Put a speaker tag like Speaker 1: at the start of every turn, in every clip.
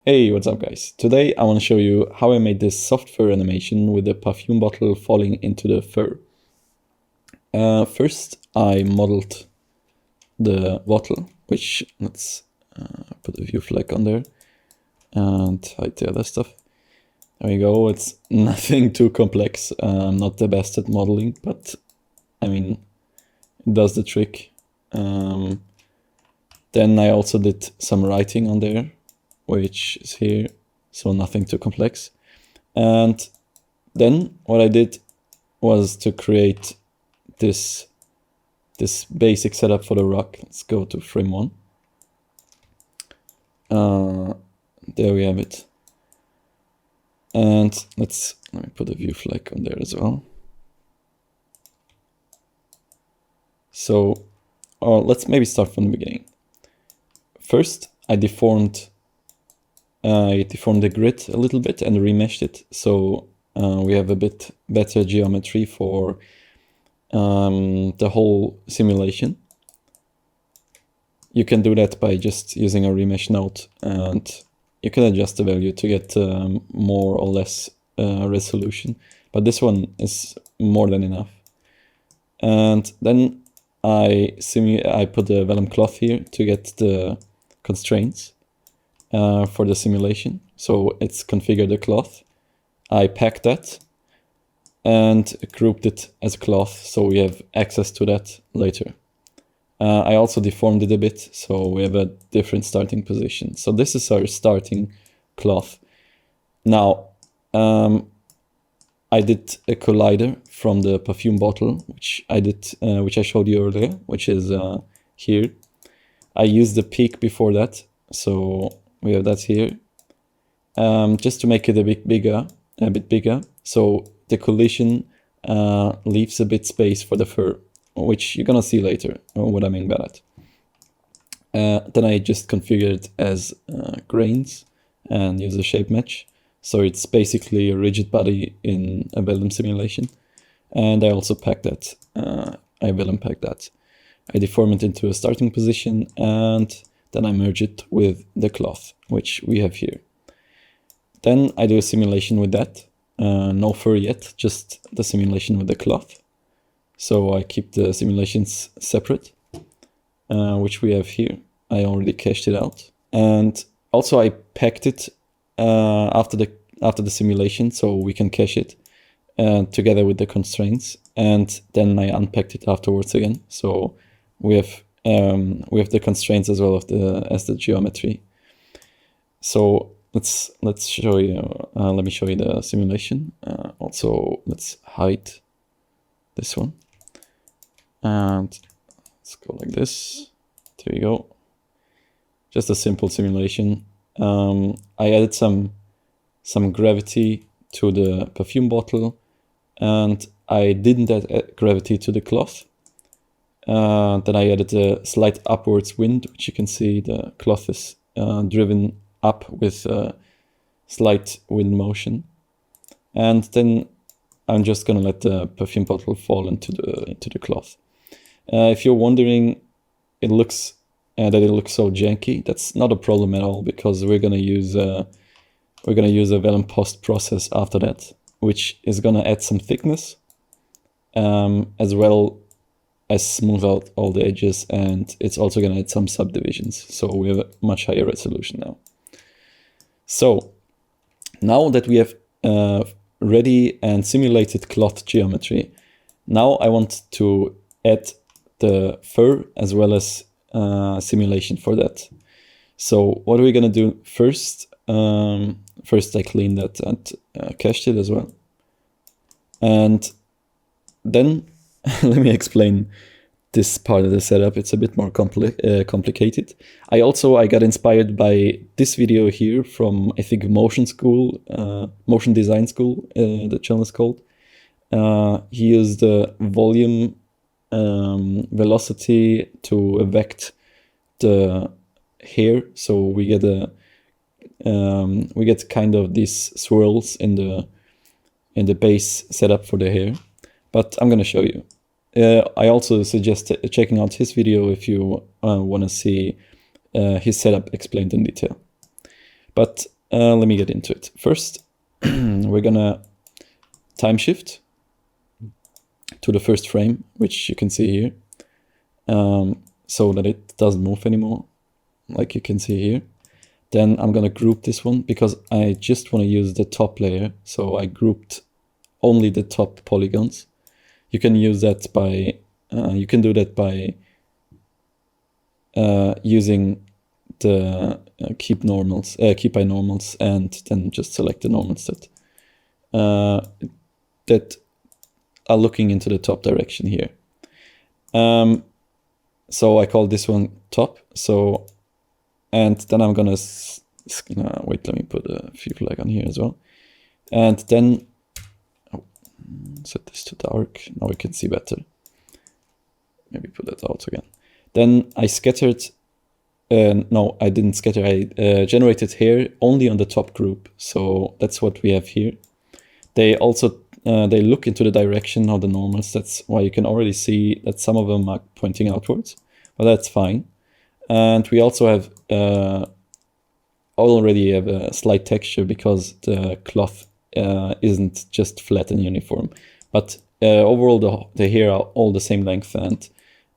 Speaker 1: Hey, what's up guys? Today I want to show you how I made this soft fur animation with the perfume bottle falling into the fur. First I modeled the bottle, which let's put a view flag on there and hide the other stuff. There we go, it's nothing too complex. I'm not the best at modeling, but I mean, it does the trick. Then I also did some writing on there, which is here, so nothing too complex. And then what I did was to create this basic setup for the rock. Let's go to frame 1. There we have it. And let me put a view flag on there as well. So let's maybe start from the beginning. First, I deformed the grid a little bit and remeshed it, so we have a bit better geometry for the whole simulation. You can do that by just using a remesh node, and you can adjust the value to get more or less resolution, but this one is more than enough. And then I put the Vellum cloth here to get the constraints for the simulation. So it's configured the cloth. I packed that and grouped it as cloth, so we have access to that later. I also deformed it a bit, so we have a different starting position. So this is our starting cloth. Now, I did a collider from the perfume bottle, which I showed you earlier, which is here. I used the peak before that, so we have that here, just to make it a bit bigger. So the collision leaves a bit space for the fur, which you're gonna see later what I mean by that. Then I just configured it as grains and use a shape match. So it's basically a rigid body in a Vellum simulation. And I also packed that. I Vellum packed that. I deform it into a starting position, and then I merge it with the cloth, which we have here. Then I do a simulation with that. No fur yet, just the simulation with the cloth. So I keep the simulations separate, which we have here. I already cached it out. And also I packed it after the simulation, so we can cache it together with the constraints. And then I unpacked it afterwards again. So we have the constraints as well as the geometry. So let's show you. Let me show you the simulation. Also, let's hide this one, and let's go like this. There you go. Just a simple simulation. I added some gravity to the perfume bottle, and I didn't add gravity to the cloth. Then I added a slight upwards wind, which you can see the cloth is driven up with a slight wind motion. And then I'm just gonna let the perfume bottle fall into the cloth. If you're wondering, it looks so janky. That's not a problem at all, because we're gonna use a Vellum post process after that, which is gonna add some thickness, as well as smooth out all the edges, and it's also gonna add some subdivisions. So we have a much higher resolution now. So now that we have ready and simulated cloth geometry, now I want to add the fur as well as simulation for that. So what are we gonna do first? First I cleaned that and cached it as well. And then let me explain this part of the setup. It's a bit more complicated. I got inspired by this video here from, I think, Motion Design School, the channel is called. He used the volume velocity to vect the hair, so we get kind of these swirls in the base setup for the hair. But I'm gonna show you. I also suggest checking out his video if you want to see his setup explained in detail. But let me get into it. First, we're gonna time shift to the first frame, which you can see here, so that it doesn't move anymore, like you can see here. Then I'm gonna group this one because I just want to use the top layer. So I grouped only the top polygons. You can use that by, you can do that by using the keep by normals, and then just select the normals that are looking into the top direction here. So I call this one top. So, and then I'm gonna wait, let me put a few flag on here as well. And then set this to dark. Now we can see better. Maybe put that out again. Then I scattered, no, I didn't scatter. I generated hair only on the top group. So that's what we have here. They also, they look into the direction of the normals. That's why you can already see that some of them are pointing outwards, but that's fine. And we also have, already have a slight texture because the cloth isn't just flat and uniform. But overall, the hair are all the same length and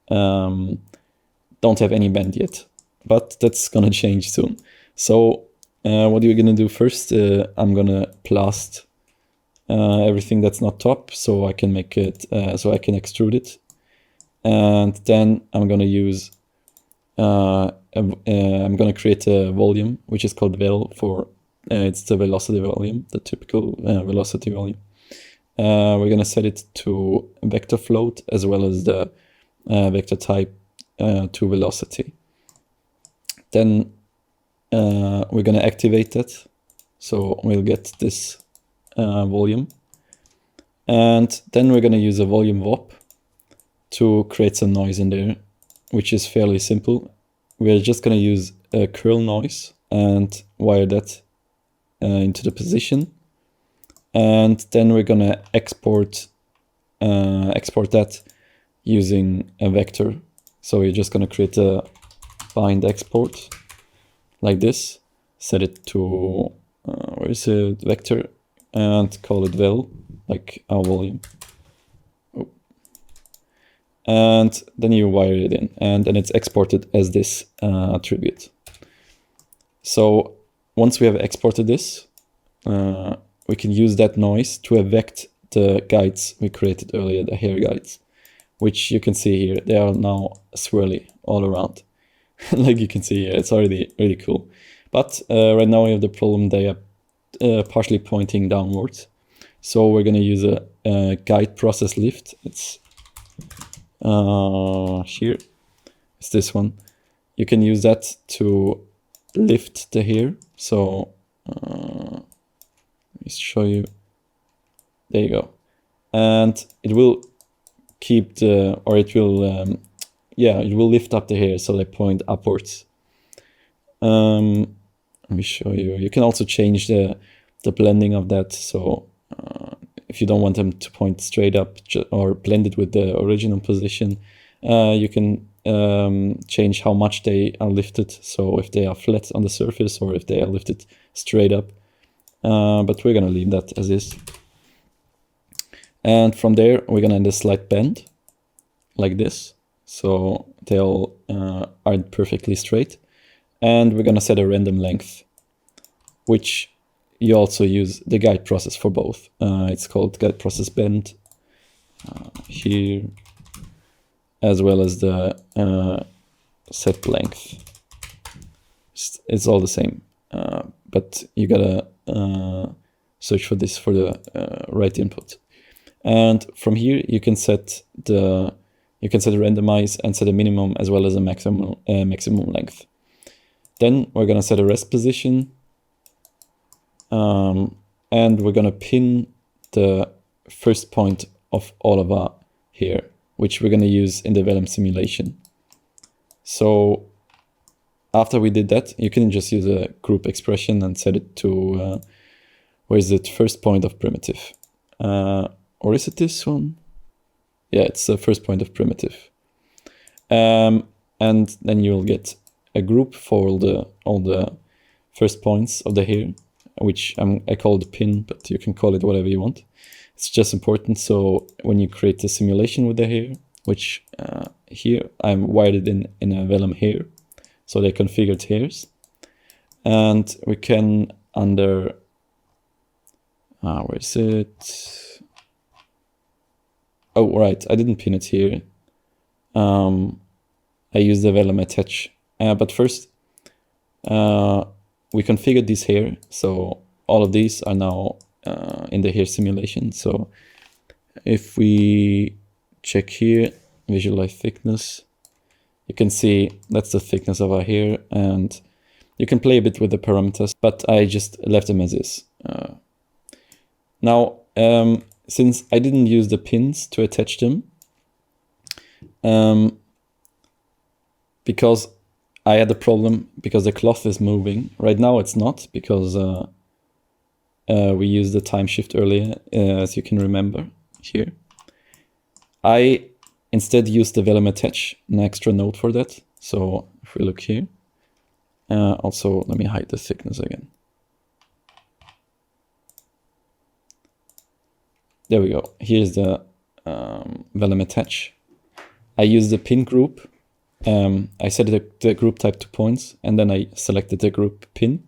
Speaker 1: don't have any bend yet. But that's gonna change soon. So what are you gonna do first? I'm gonna plast everything that's not top, so I can make it, so I can extrude it. And then I'm gonna use, I'm gonna create a volume, which is called Vel for, it's the velocity volume, the typical velocity volume. We're gonna set it to vector float as well as the vector type to velocity. Then we're gonna activate that, so we'll get this volume. And then we're gonna use a volume warp to create some noise in there, which is fairly simple. We're just gonna use a curl noise and wire that into the position. And then we're gonna export that using a vector. So we're just gonna create a bind export like this, set it to, where is it, vector, and call it vel, like our volume. Oh. And then you wire it in, and then it's exported as this attribute. So once we have exported this, we can use that noise to affect the guides we created earlier, the hair guides, which you can see here. They are now swirly all around. Like you can see here, it's already really cool. But right now we have the problem they are partially pointing downwards. So we're going to use a guide process lift. It's here. It's this one. You can use that to lift the hair. So let me show you. There you go. And it will keep the, or it will, yeah, it will lift up the hair so they point upwards. Let me show you. You can also change the blending of that. So if you don't want them to point straight up or blend it with the original position, you can change how much they are lifted. So if they are flat on the surface or if they are lifted straight up. But we're going to leave that as is. And from there, we're going to add a slight bend like this. So they all aren't perfectly straight. And we're going to set a random length, which you also use the guide process for both. It's called guide process bend here, as well as the set length. It's all the same, but you gotta search for this for the right input. And from here you can set the randomize and set a minimum as well as a maximum length. Then we're gonna set a rest position, and we're gonna pin the first point of all of our hair, which we're gonna use in the Vellum simulation. So after we did that, you can just use a group expression and set it to where is it, first point of primitive, or is it this one? Yeah, it's the first point of primitive, and then you'll get a group for all the first points of the hair, which I call the pin, but you can call it whatever you want. It's just important. So when you create a simulation with the hair, which here I'm wired it in a Vellum hair, so they're configured hairs, and we can under where is it? Oh, right, I didn't pin it here. I use the Vellum attach, but first we configured this hair, so all of these are now in the hair simulation. So if we check here, visualize thickness, you can see that's the thickness of our hair, and you can play a bit with the parameters, but I just left them as is. Now, since I didn't use the pins to attach them, because I had a problem because the cloth is moving. Right now it's not, because we used the time shift earlier, as you can remember here. I instead used the Vellum attach, an extra node for that. So if we look here, also let me hide the thickness again. There we go. Here's the Vellum attach. I use the pin group. I set the group type to points, and then I selected the group pin.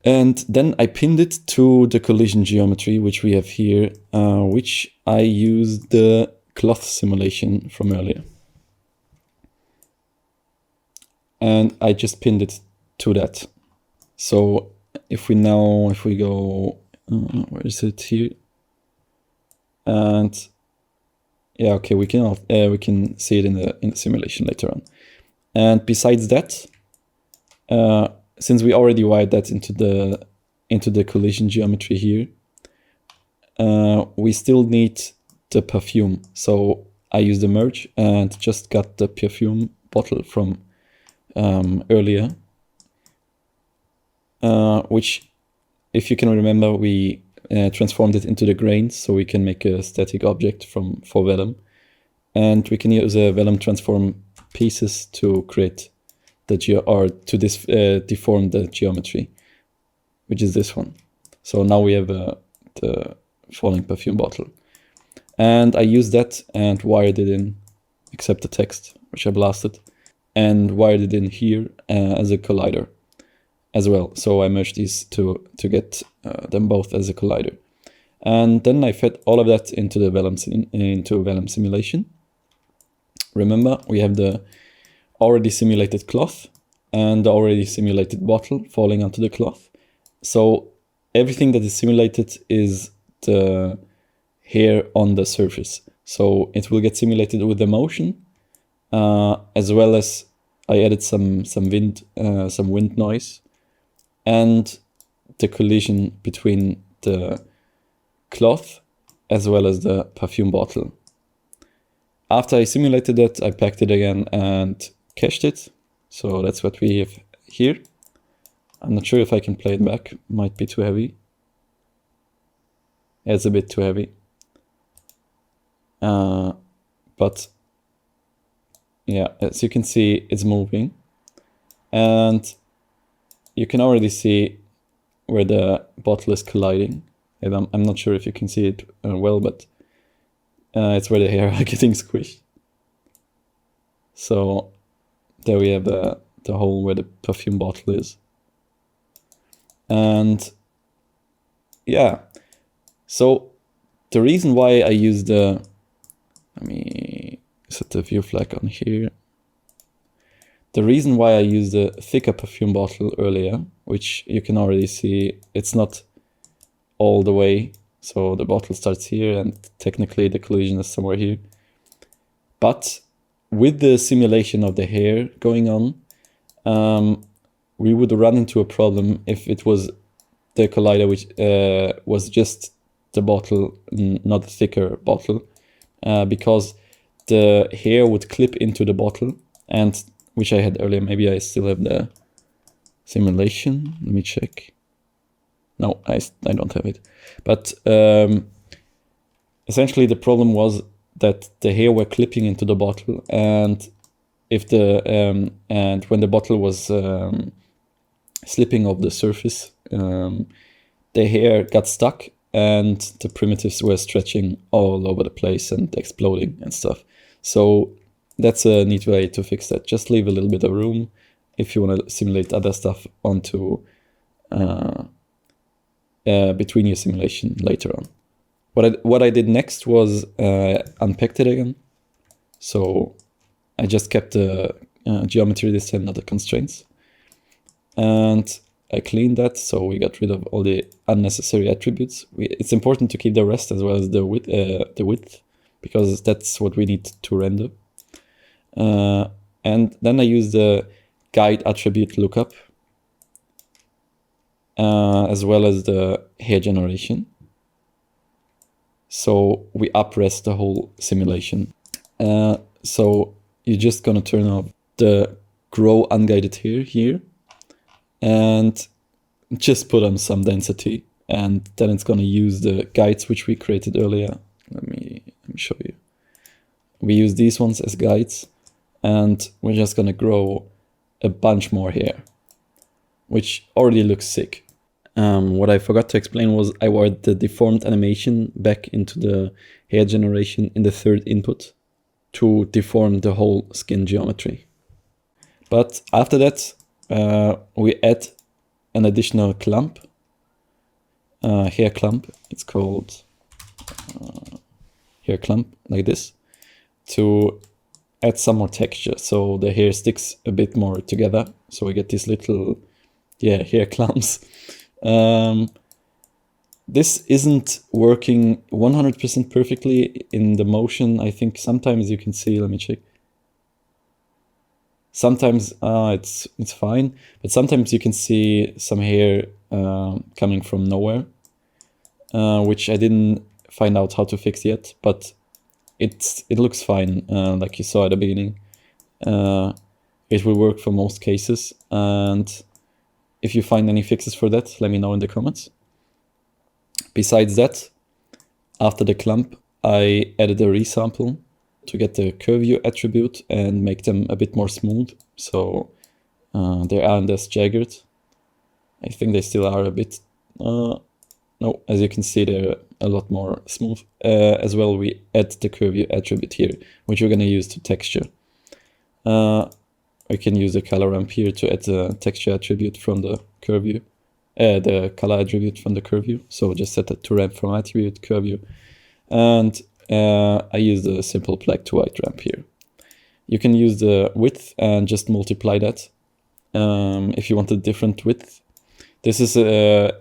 Speaker 1: And then I pinned it to the collision geometry, which we have here, which I used the cloth simulation from earlier. And I just pinned it to that. So if we go, where is it here? And yeah, okay, we can see it in the simulation later on. And besides that, since we already wired that into the collision geometry here, we still need the perfume. So I used the merge and just got the perfume bottle from earlier, which, if you can remember, we transformed it into the grains, so we can make a static object for Vellum, and we can use a Vellum transform pieces to create the deform the geometry, which is this one. So now we have the falling perfume bottle, and I used that and wired it in, except the text, which I blasted, and wired it in here as a collider as well. So I merged these to get them both as a collider. And then I fed all of that into the Vellum simulation. Remember, we have the already simulated cloth and the already simulated bottle falling onto the cloth. So everything that is simulated is the hair on the surface. So it will get simulated with the motion, as well as I added some wind noise, and the collision between the cloth as well as the perfume bottle. After I simulated that, I packed it again and cached it. So that's what we have here. I'm not sure if I can play it back. Might be too heavy. It's a bit too heavy. But yeah, as you can see, it's moving. And you can already see where the bottle is colliding. And I'm not sure if you can see it well, but it's where the hair are getting squished. So there we have the hole where the perfume bottle is. And yeah, so the reason why I use let me set the view flag on here. The reason why I used the thicker perfume bottle earlier, which you can already see, it's not all the way. So the bottle starts here and technically the collision is somewhere here. But with the simulation of the hair going on, we would run into a problem if it was the collider, which was just the bottle, not the thicker bottle, because the hair would clip into the bottle, and which I had earlier. Maybe I still have the simulation. Let me check. No, I don't have it. But essentially the problem was that the hair were clipping into the bottle, and if the and when the bottle was slipping of the surface, the hair got stuck and the primitives were stretching all over the place and exploding and stuff. So that's a neat way to fix that. Just leave a little bit of room if you want to simulate other stuff onto between your simulation later on. What I did next was unpacked it again. So I just kept the geometry this time, not the constraints. And I cleaned that, so we got rid of all the unnecessary attributes. It's important to keep the rest as well as the width, because that's what we need to render. And then I use the guide attribute lookup, as well as the hair generation. So we uprest the whole simulation. So you're just gonna turn off the grow unguided hair here and just put on some density, and then it's gonna use the guides which we created earlier. Let me show you. We use these ones as guides, and we're just gonna grow a bunch more hair, which already looks sick. What I forgot to explain was I wired the deformed animation back into the hair generation in the third input to deform the whole skin geometry. But after that, we add an additional clump, hair clump. It's called hair clump, like this, to add some more texture, so the hair sticks a bit more together. So we get these little, hair clumps. This isn't working 100% perfectly in the motion. I think sometimes you can see, let me check. Sometimes it's fine, but sometimes you can see some hair coming from nowhere, which I didn't find out how to fix yet, but it looks fine, like you saw at the beginning. It will work for most cases, and if you find any fixes for that, let me know in the comments. Besides that, after the clump, I added a resample to get the curve view attribute and make them a bit more smooth, so they aren't as jagged. I think they still are a bit, no, as you can see, they're a lot more smooth. As well, we add the curve view attribute here, which we're gonna use to texture. I can use the color ramp here to add the texture attribute from the curve view, the color attribute from the curve view. So just set that to ramp from attribute curve view, and I use the simple black to white ramp here. You can use the width and just multiply that if you want a different width. This is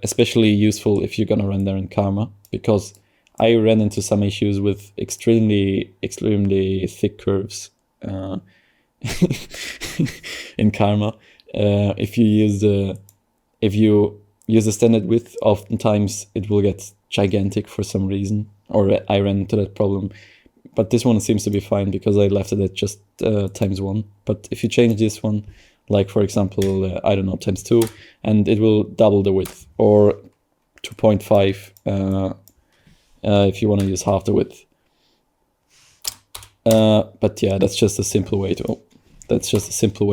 Speaker 1: especially useful if you're gonna render in Karma, because I ran into some issues with extremely thick curves in Karma. If you use the standard width, oftentimes it will get gigantic for some reason, or I ran into that problem. But this one seems to be fine because I left it at just ×1. But if you change this one, like for example, I don't know, ×2, and it will double the width, or 2.5 if you want to use half the width. But yeah, that's just a simple way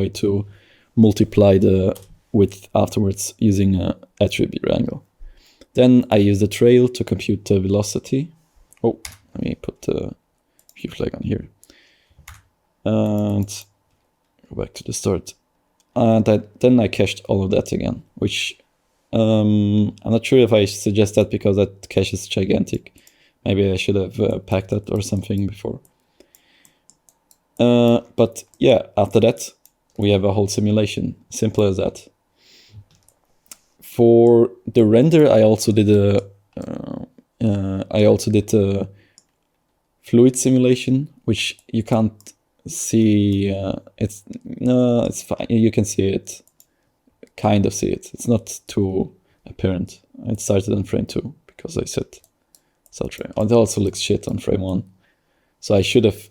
Speaker 1: to multiply the width afterwards using an attribute wrangle. Then I use the trail to compute the velocity. Oh, let me put the view flag on here. And go back to the start. And then I cached all of that again, which I'm not sure if I suggest that because that cache is gigantic. Maybe I should have packed that or something before. But yeah, after that, we have a whole simulation. Simple as that. For the render, I also did a fluid simulation, which you can't see. It's fine. You can see it, kind of see it. It's not too apparent. It started on frame 2 because I set frame. Oh, it also looks shit on frame 1. So I should have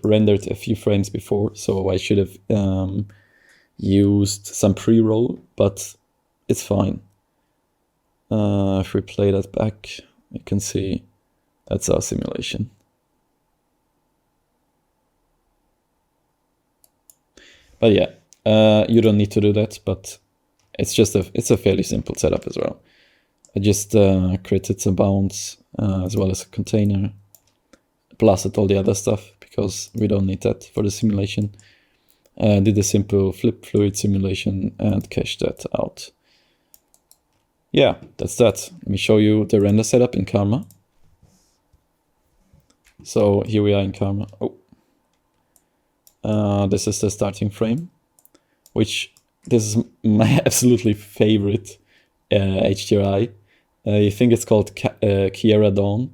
Speaker 1: rendered a few frames before. So I should have used some pre-roll, but it's fine. If we play that back, you can see that's our simulation. But yeah, you don't need to do that, but it's a fairly simple setup as well. I just created some bounds as well as a container, blasted all the other stuff because we don't need that for the simulation. Did a simple flip fluid simulation and cached that out. Yeah, that's that. Let me show you the render setup in Karma. So here we are in Karma. This is the starting frame, which this is my absolutely favorite HDRI. I think it's called Kiara Dawn.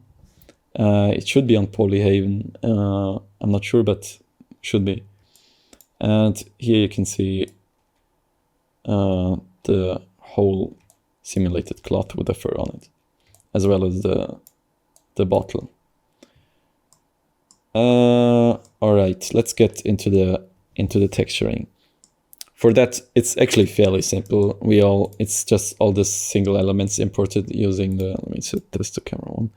Speaker 1: It should be on Polyhaven. I'm not sure, but should be. And here you can see the whole simulated cloth with the fur on it, as well as the bottle. All right, let's get into the texturing. For that, it's actually fairly simple. It's just all the single elements imported using the, let me set this to camera 1.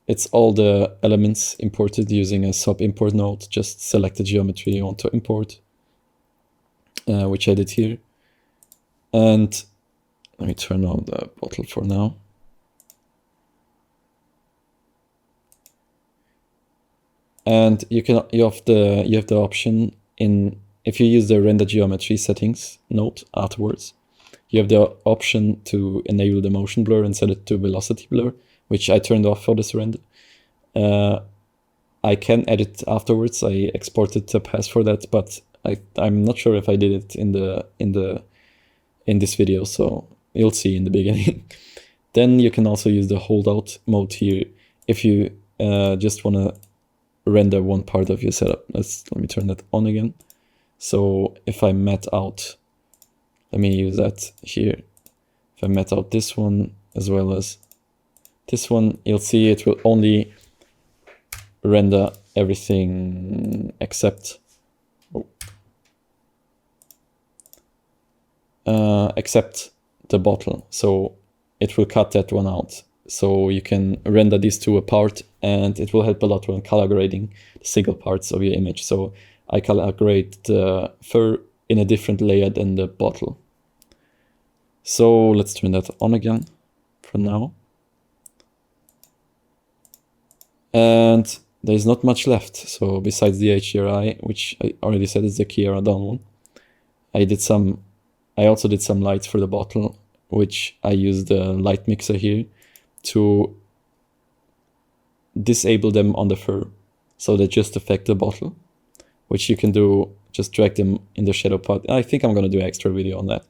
Speaker 1: It's all the elements imported using a sub import node. Just select the geometry you want to import, which I did here. And let me turn on the bottle for now. And you have the option in, if you use the render geometry settings node afterwards, you have the option to enable the motion blur and set it to velocity blur, which I turned off for this render. I can edit afterwards. I exported the path for that, but I'm not sure if I did it in this video, so you'll see in the beginning. Then you can also use the holdout mode here if you just want to render one part of your setup. Let me turn that on again. So if I mat out, let me use that here. If I mat out this one as well as this one, you'll see it will only render everything except except the bottle. So it will cut that one out. So you can render these two apart, and it will help a lot when color grading the single parts of your image. So I color grade the fur in a different layer than the bottle. So let's turn that on again for now. And there's not much left. So besides the HDRI, which I already said is the Kiara Dawn one, I also did some lights for the bottle, which I used the light mixer here to disable them on the fur, so they just affect the bottle, which you can do, just drag them in the shadow part. I think I'm going to do an extra video on that.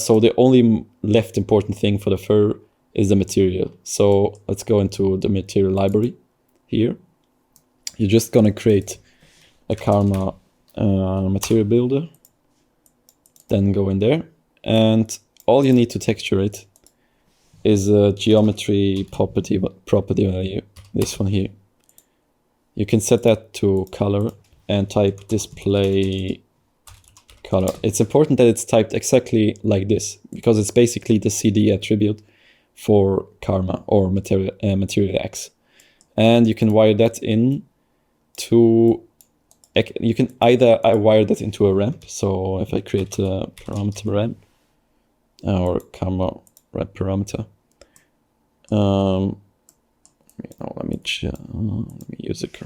Speaker 1: So the only left important thing for the fur is the material. So let's go into the material library here. You're just going to create a Karma material builder, then go in there, and all you need to texture it is a geometry property value, this one here. You can set that to color and type display color. It's important that it's typed exactly like this, because it's basically the CD attribute for Karma or material X. And you can wire that in to, you can either wire that into a ramp. So if I create a parameter ramp or Karma ramp parameter, let me use it.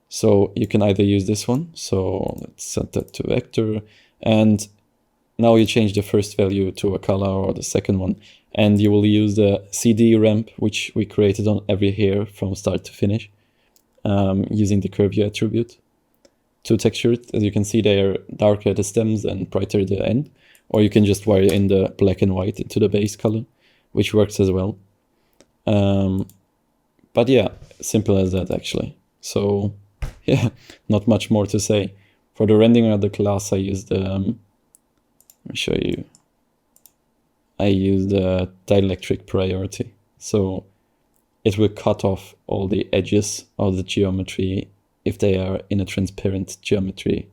Speaker 1: So you can either use this one. So let's set that to vector, and now you change the first value to a color, or the second one, and you will use the CD ramp, which we created on every hair from start to finish, using the curve view attribute to texture it. As you can see, they are darker at the stems and brighter at the end, or you can just wire in the black and white into the base color, which works as well. But yeah, simple as that actually. So yeah, not much more to say. For the rendering of the class, I used let me show you. I used the dielectric priority. So it will cut off all the edges of the geometry if they are in a transparent geometry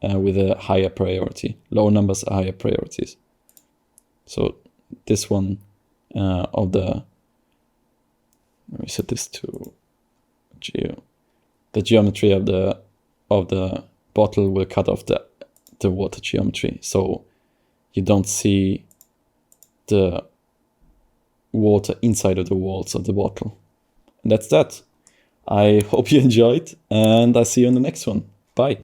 Speaker 1: with a higher priority. Lower numbers are higher priorities. So this one let me set this to geo. the geometry of the bottle will cut off the water geometry, so you don't see the water inside of the walls of the bottle. And that's that. I hope you enjoyed, and I'll see you in the next one. Bye.